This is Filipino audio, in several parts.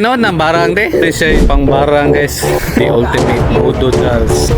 Noon ng barang de. Ito siya yung pang barang guys. The ultimate Voodoo dolls.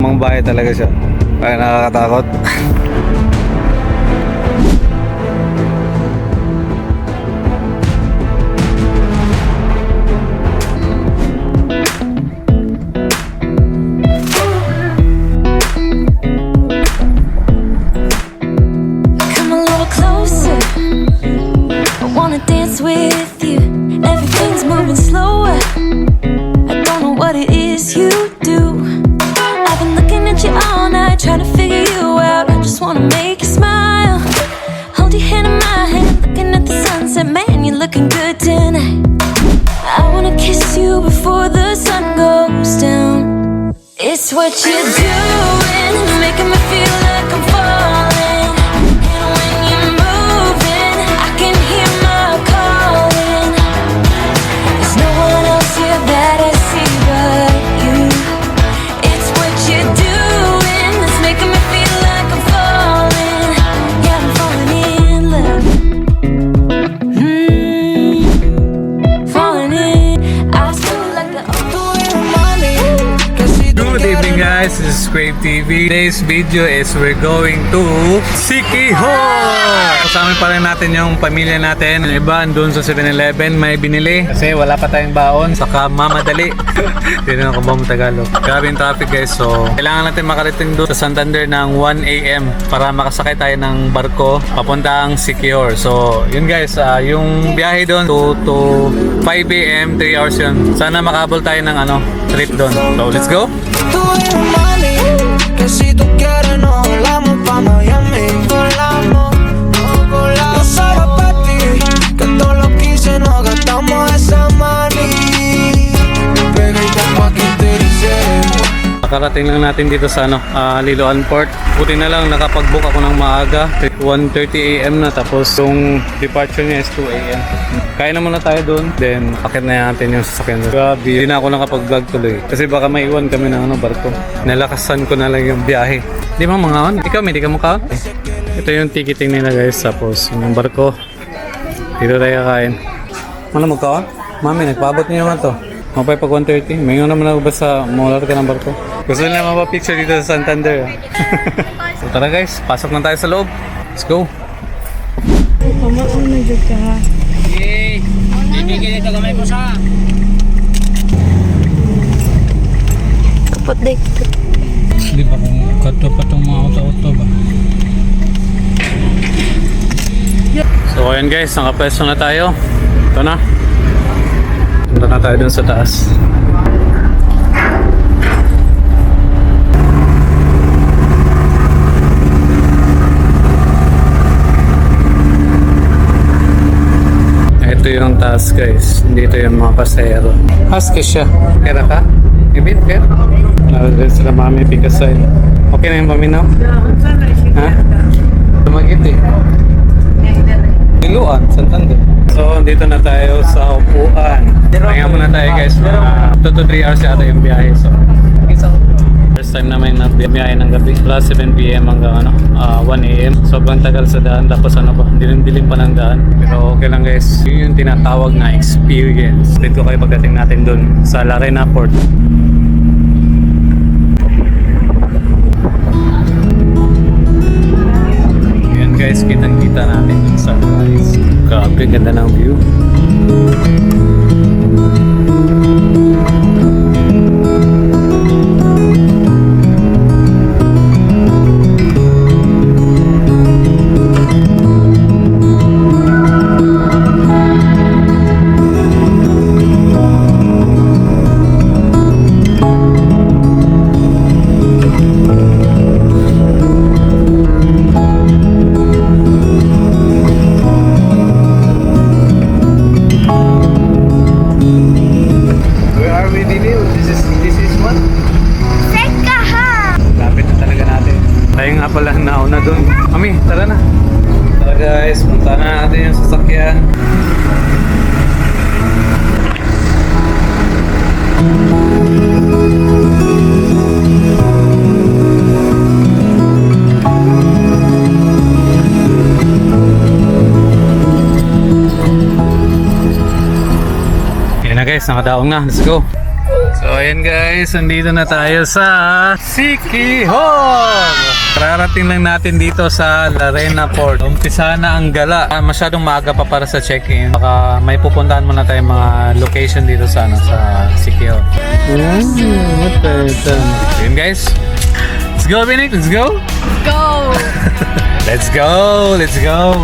Mang bahay talaga siya. Kaya nakakatakot. Come a little closer. I wanna dance with you. Everything's moving slower. I don't know what it is you do. I've been looking at you all night, trying to figure you out. I just wanna make you smile. Hold your hand in my hand, looking at the sunset. Man, you're looking good tonight. I wanna kiss you before the sun goes down. It's what you're doing, making me feel like I'm falling. And when you're moving, I can hear my calling. There's no one else here that I see but you. It's what you're doing that's making me feel like I'm falling. Yeah, I'm falling in love. Falling in. I feel like the Good evening guys, this is Crave TV. Today's video is we're going to Siquijor! Kasama pa rin natin yung pamilya natin. Yung iba doon sa 7-Eleven may binili kasi wala pa tayong baon, saka mamadali. Hindi na ako ba Tagalog. Grabe yung traffic guys, so kailangan natin makarating doon sa Santander ng 1 AM para makasakay tayo ng barko papuntang Siquijor. So yun guys, yung biyahe doon to 5 AM, 3 hours yun. Sana makabol tayo ng trip doon. So let's go! Tú eres mami, que si tú quieres nos volamos pa' Miami. Volamos, yo solo pa' ti, que todos los 15 nos gastamos esa money. Pegadita pa' que te dice. Nakarating lang natin dito sa Liloan Port. Buti na lang nakapag-book ako ng maaga. 1:30 AM na, tapos yung departure niya is 2 AM. Kaya na muna tayo doon, then akit na natin yung sasakyan. Grabe, hindi na ako nakapag-vlog tuloy kasi baka maiwan kami ng barko. Nalakasan ko na lang yung biyahe. Di ba mga on? Ikaw, hindi ka mukha? Ito yung ticketing nila guys, tapos yung barko. Dito tayo kakain. Ano magka on? Mami, nagpaabot niyo naman to. Mapay pag 1:30. May naman ako basta molar ka ng barko. Gusto nila mapapicture dito sa Santander. So tara guys, pasok na tayo sa loob. Let's go. Yay! Bibigyan dito kamay po sa. kapot day. Di ba kung kato pa itong mga auto-auto ba? So ayan guys, nakapwesto na tayo. Ito na. Punta na tayo dun sa taas. Ito yung taas guys. Dito yung mga pasahero. Husky siya. Kera ka? Ibit ka? Sila mami pikasay. Okay na yung paminaw? Ha? Tumagit eh. Liloan, Santander. So, dito na tayo sa upuan. Kaya muna tayo guys. 2 to 3 hours yata yung biyahe. So, first time namin na biyahe ng gabi. Plus 7 PM hanggang 1 AM. Sobrang tagal sa daan. Tapos dilim-dilim pa ng daan. Pero okay lang guys. Yun yung tinatawag na experience. Dito kayo pagdating natin dun sa Larena Port. guys, kitang-kita natin yung sunrise. Grabe, ganda ng view. Where are we, Lily? This is what? Lapit na talaga natin. Tayo nga pala nauna doon. Mami, tara na. Tara guys, punta na natin yung sasakyan. Yan na guys, nakadaong na. Let's go. So ayan guys, nandito na tayo sa Siquijor. Kararating lang natin dito sa Larena Port. Umpisa na ang gala. Masyadong maaga pa para sa check-in. Baka may pupuntahan muna tayong mga location dito sa Siquijor. Ayan guys. Let's go, Binic. Let's go. Go! Let's go. Let's go.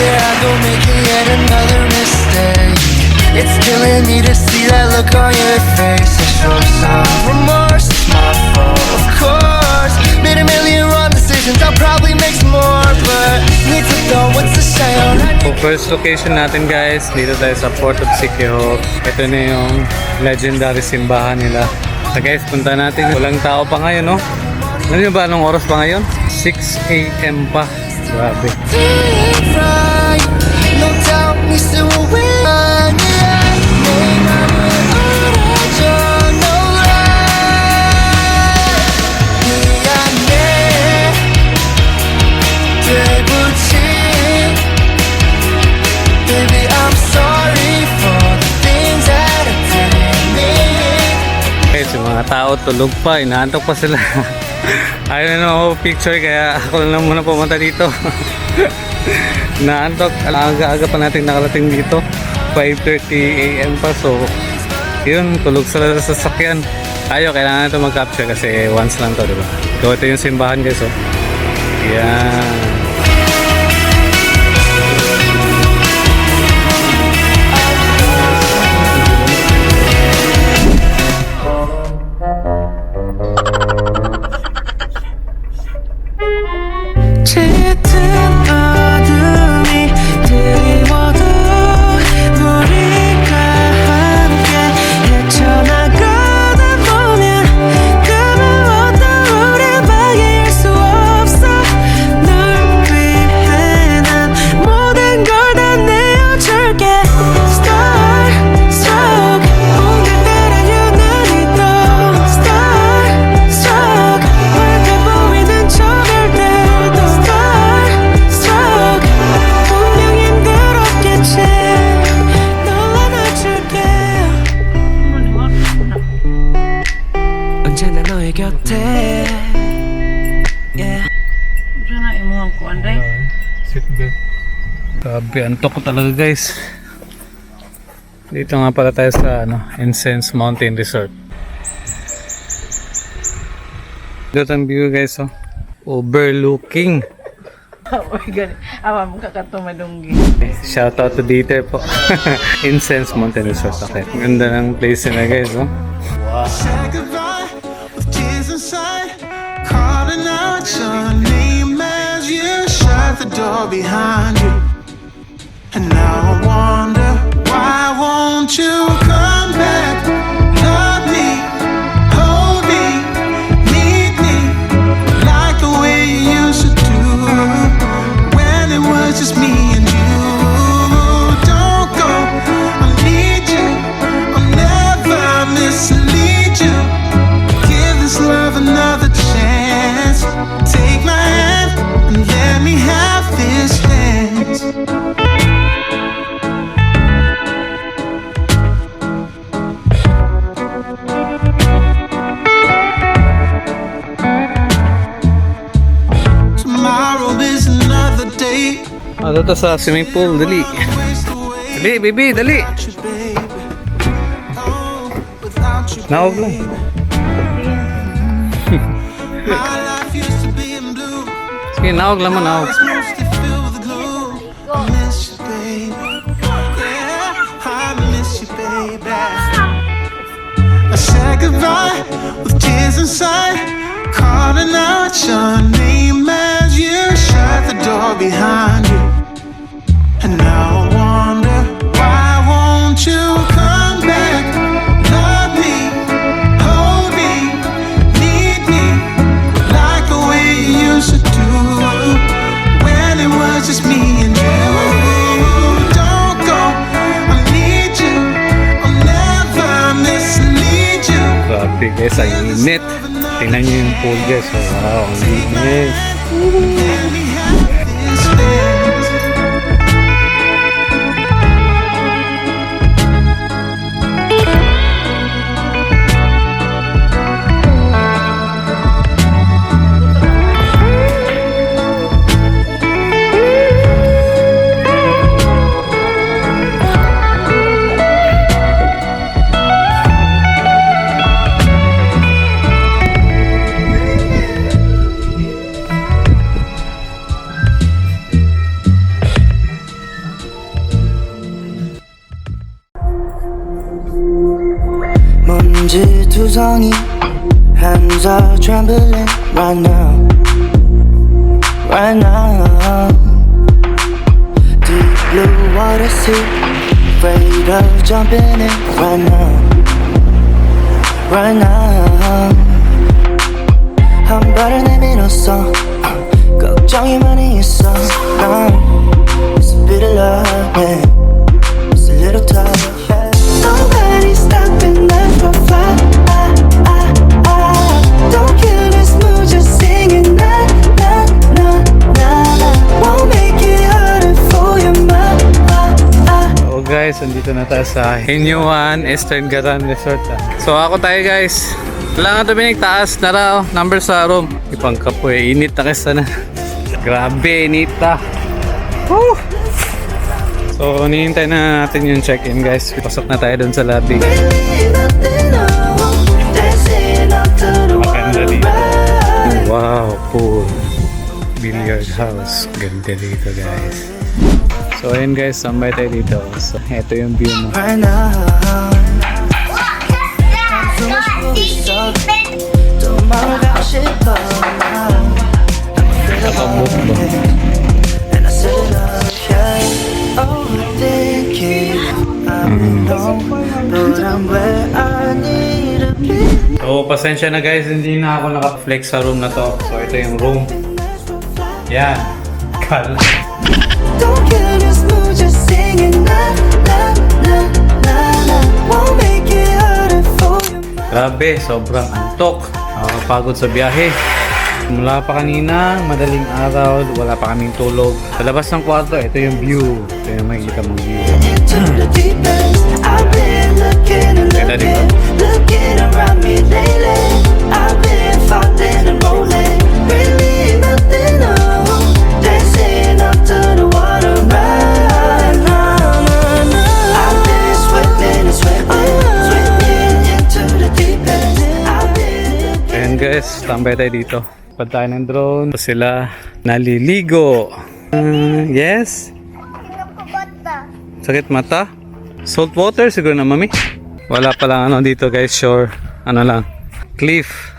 Yeah, I go making yet another mistake. It's killing me to see that look on your face. I show some remorse, it's my fault, of course. Made a million wrong decisions, I'll probably make some more. But need to know what's the shame. So first location natin guys, dito tayo sa Port of Siquijor. Ito na yung legendary simbahan nila. So guys, punta natin. Walang tao pa ngayon, no? Alam niyo ba anong oras pa ngayon? 6 AM pa. Grabe. Right, no doubt, we still will win. Yung mga tao tulog pa, inaantok pa sila. Ayaw na ako picture kaya ako lang muna pumunta dito. Naantok, aga-aga pa natin nakarating dito. 5:30 AM pa, so yun, tulog sila sa sasakyan. Tayo, kailangan natin mag-capture kasi once lang to, diba? So ito yung simbahan guys, oh. Yan. 짙은 어둠이 드리워도 우리가 함께 헤쳐나가다 보면 그 무엇도 우릴 방해할 수 없어. 널 위해 난 모든 걸 다 내어줄게. Starstruck 공격들은 유난히 또 Starstruck 밝아 보이는 저별 때도 Starstruck 분명 힘들었겠지. 널 안아줄게. 언제나 너의 곁에. Yeah. Grabe, antok ko talaga guys. Dito nga pala tayo sa Incense Mountain Resort. Dito ang view guys, oh. Overlooking. Oh my God. Awa mo kakatumadunggi. Shout out to Dieter po. Incense Mountain Resort. Okay. Ganda ng place nila guys, oh. Say goodbye with tears inside, calling out your name as you shut the door behind you. And now I wonder, why won't you come back? Love me, hold me, need me, like the way you used to do when it was just me and you. Don't go, I need you, I'll never mislead you. Give this love another chance. Take my hand and let me have this dance. Dito sa swimming pool, dali. Dali, baby, dali. Naog lang. Sige, naog lang mo, naog. I said goodbye with tears inside, calling out your name as you shut the door behind you. And now I wonder, why won't you come back? Love me, hold me, need me, like the way you used to do, when it was just me and you. Don't go, I need you, I'll never mislead you. Grabe guys, ang init. Tingnan nyo yung pool guys. Wow, ang init. Let me have this chance. 먼지투성이 hands are trembling right now, right now. Deep blue water sea, afraid of jumping in right now, right now. 한 발을 내밀었어, 걱정이 많이 있어. It's a bit of love, yeah. It's a little tough, yeah. Nobody's stopping us from flying. Don't kill this mood, just singing na na na na na. Won't make it harder for your mind. So guys, andito na tayo sa Inyuan Eastern Garan Resort. So ako tayo guys. Kailangan Dominic, taas na raw. Number sa room. Ipangkapoy, init na kasi na. Grabe, init na. Woo! So, hinihintay na natin yung check-in guys. Pasok na tayo dun sa lobby. Maganda dito. Wow, pool. Billiard house. Ganda dito guys. So, ayun guys, sambay tayo dito. So, eto yung view mo. Right now, so much closer. Don't mind about shit, but now Nakabok ba? and I said it up, yeah. Overthinking, I'm alone, but I'm where I need to be. So, pasensya na guys, hindi na ako naka-flex sa room na to. So, ito yung room. Yan. Kala. Don't kill this mood, just singing na na na na na. Won't make it harder for you. Grabe, sobrang antok. Nakakapagod sa biyahe. Mula pa kanina, madaling araw, wala pa kaming tulog. Sa labas ng kwarto, ito yung view. Ito yung makikita mong view. Into the deep end, I've been looking and Ganda, di ba? looking around me lately. I've been falling and rolling, really nothing new. Dancing up to the water right now. I've been sweating and sweating, swimming into the deep end. I've been Ayan guys, tambay tayo dito. Pad tayo ng drone. Sila naliligo. Yes? Sakit mata? Salt water siguro na mami? Wala pa lang ano dito guys, shore. Ano lang, cliff.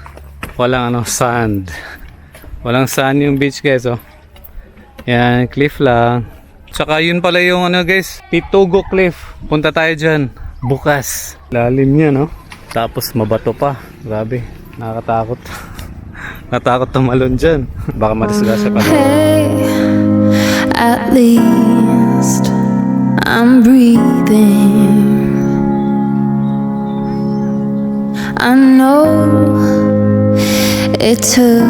Walang ano, sand. Walang sand yung beach guys, oh. Yan, cliff lang. Tsaka yun pala yung ano guys, Pitugo Cliff. Punta tayo dyan. Bukas. Lalim yan, no? Tapos mabato pa. Grabe, nakakatakot. Natakot tumalon dyan. Baka madisgrasya pa. Hey, at least I'm breathing. I know it took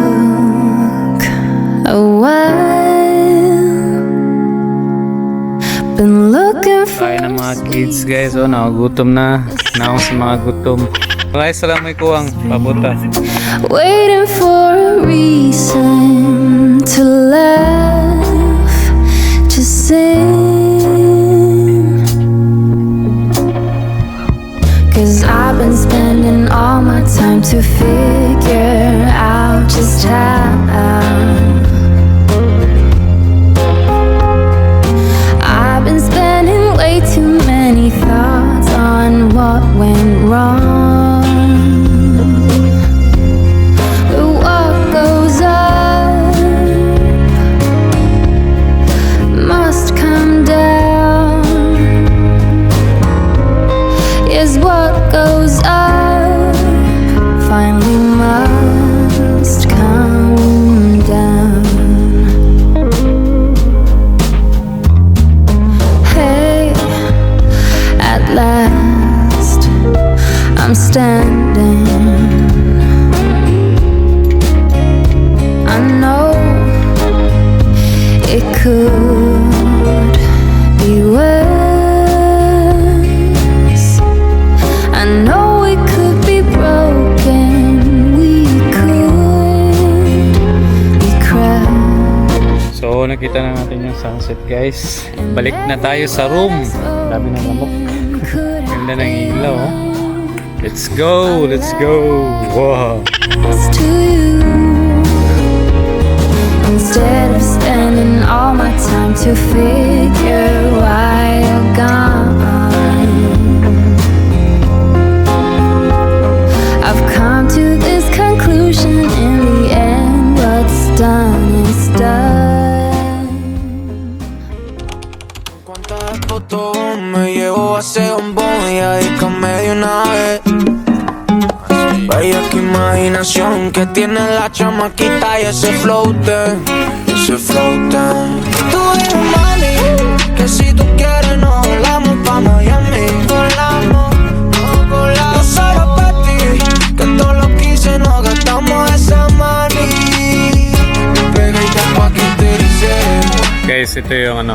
a while. Been looking for Kaya ng mga kids guys, oh, nakagutom na. Naong sa mga gutom. Guys, salam may kuwang papunta. waiting for a reason to laugh, just sing. 'Cause I've been spending all my time to figure out just how I've been spending way too many thoughts on what went wrong. But what goes up must come down. Is what goes up finally must come down. Hey, at last I'm standing. I know it could be worse. I know we could be broken, we could be crushed. So nakita na natin yung sunset guys. Balik na tayo sa room. Dami ng lamok. Ganda ng ilaw oh. Let's go! Let's go! Wow! To you, instead of spending all my time to figure why you're gone, I've come to this conclusion. In the end, what's done is done. Cuántas fotos me llevo a ese bombón y dedícame de una vez. Vaya que imaginación que tiene la chamaquita y ese floater, ese floater. Tú eres un money, que si tú quieres nos volamos pa' Miami. Volamos, volamos solo pa' ti, que todo lo que hice nos gastamos esa money. Pega y tapo aquí te dice. Guys, ito yung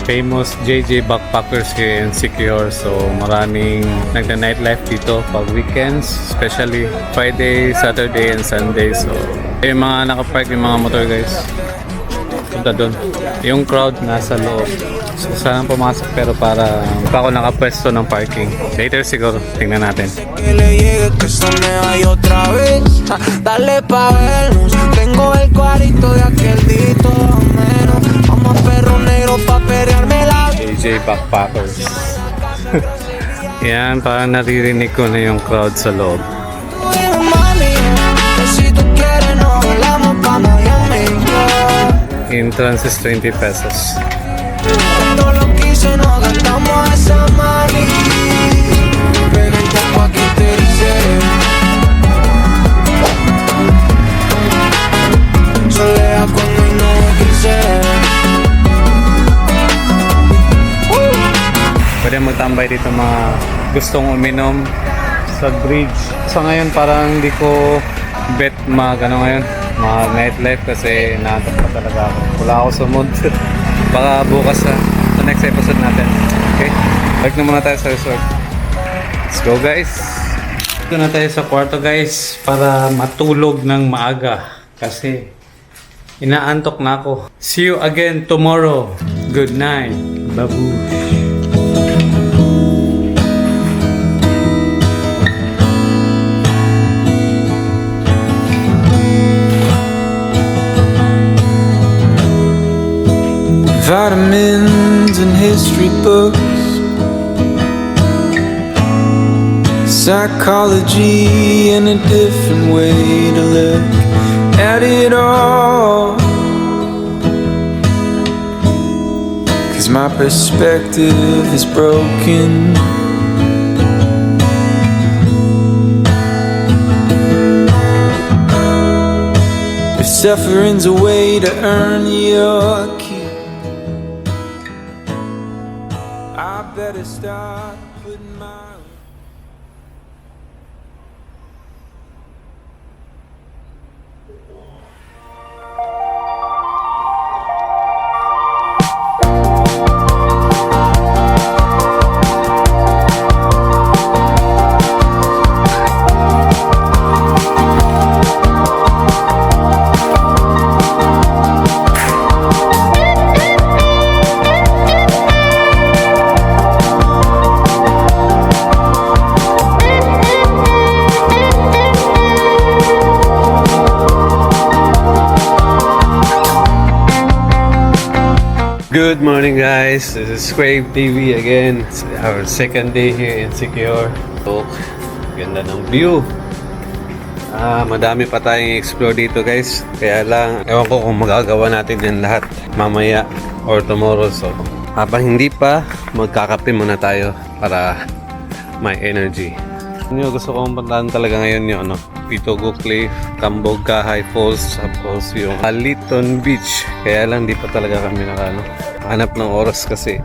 famous JJ Backpackers here in Secure. So maraming nagna-nightlife dito pag weekends, especially Friday, Saturday, and Sunday. So yung mga nakapark yung mga motor guys, punta doon. Yung crowd nasa loob. So saan pumasok pero para pa ako nakapwesto ng parking. Later siguro, tingnan natin. Que le llegue que se me vaya otra vez. Dale pa' vernos. Tengo el cuarito de aquel dito menos. Vamos a perro negro pa' perrearme la JJ Backpackers. Yan, parang naririnig ko na yung crowd sa loob. mami. Que si tú quieres nos volamos pa' Miami. Entrance is 20 pesos. Todo lo que hice nos gastamos esa money. Pega y tapo aquí te dice. Solea cuando no quise. Pwede magtambay dito mga gustong uminom sa bridge. So ngayon parang hindi ko bet ngayon, mga nightlife kasi naantok pa talaga ako. Wala ako sa mood. Baka bukas sa next episode natin. Okay? Balik na muna tayo sa resort. Let's go guys! Dito na tayo sa kwarto guys para matulog ng maaga kasi inaantok na ako. See you again tomorrow. Good night. Babush. Vitamins and history books, psychology and a different way to look at it all. 'Cause my perspective is broken. If suffering's a way to earn your keep, I better start putting my Good morning guys, this is Crave TV again. It's our second day here in Secure. So, ganda ng view. Madami pa tayong explore dito guys. Kaya lang, ewan ko kung magagawa natin yan lahat mamaya or tomorrow. So, habang hindi pa, magkakape muna tayo para may energy. Gusto kong puntahan talaga ngayon yung Pitogo Cliff, Cambog High Falls, tapos yung Aliton Beach. Kaya lang di pa talaga kami hanap ng oras kasi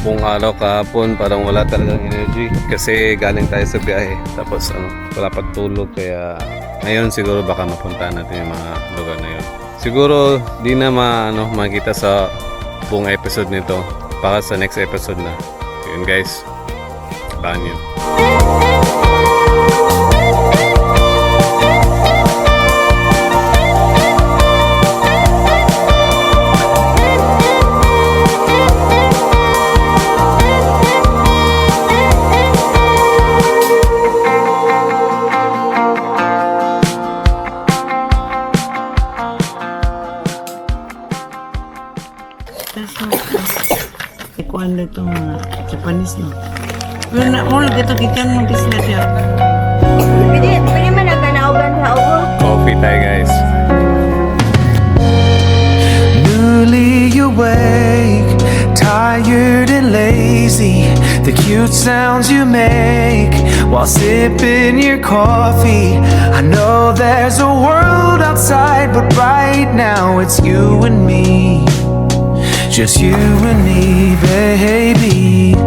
buong araw kahapon parang wala talagang energy kasi galing tayo sa biyahe. Tapos wala pa tulog kaya ngayon siguro baka mapuntahan natin yung mga lugar na yun. Siguro di na makita sa buong episode nito. Baka sa next episode na. Yun guys. Abangan yun. Ikuan na itong Japanese, no? Pero na, mo lang ito, gikan mo business niya. Pwede man nagkanaugan sa ubo. Coffee tayo guys. Newly awake, tired and lazy. The cute sounds you make while sipping your coffee. I know there's a world outside, but right now it's you and me. Just you and me, baby.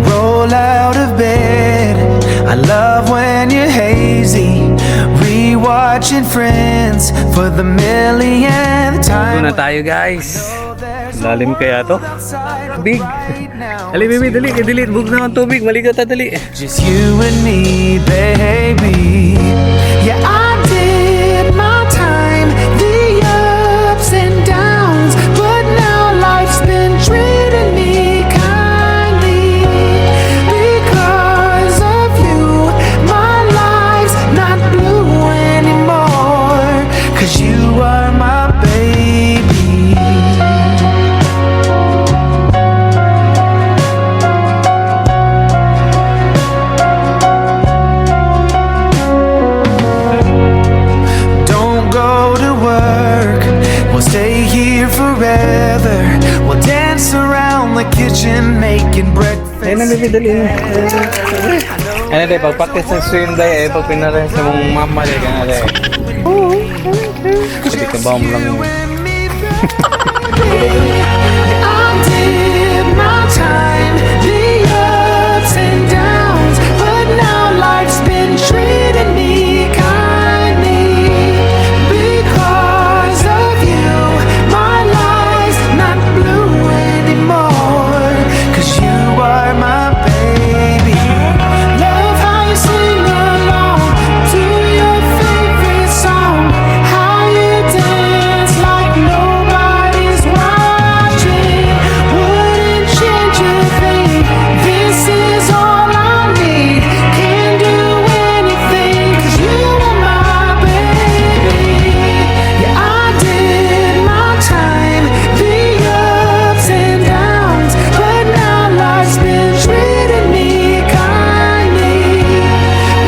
Roll out of bed. I love when you're hazy. Rewatching Friends for the millionth time. Doon na tayo guys. Lalim kaya to? Big. Dali baby, dali. Bug na ang tubig. Maligat na dali. Just you and me, baby. Yeah, I did my time, the ups and downs, but now life's been treating me kindly. Because of you, my life's not blue anymore. 'Cause you are my baby. Don't go to work, we'll stay here forever. We'll dance around the kitchen making breakfast. Ayun na baby, dali. Ano day, pag-practice ng swim day, pag pinarin sa mong mama day, gana day. Hindi ka ba lang mo? I did my time, the ups and downs, but now life's been treating me kindly. Because of you, my life's not blue anymore. 'Cause you are my baby. Love how you sing along to your favorite song. How you dance like nobody's watching. Wouldn't change a thing. This is all I need. Can do anything 'cause you are my baby. Yeah, I did my time, the ups and downs, but now life's been treating me kindly.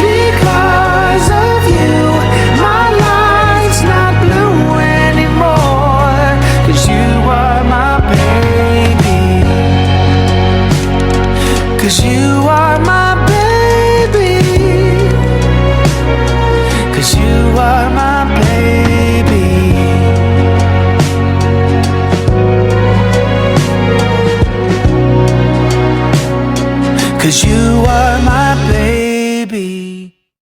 Because of you, my life's not blue anymore. 'Cause you are my baby. 'Cause you are my baby. 'Cause you are my baby. 'Cause you are my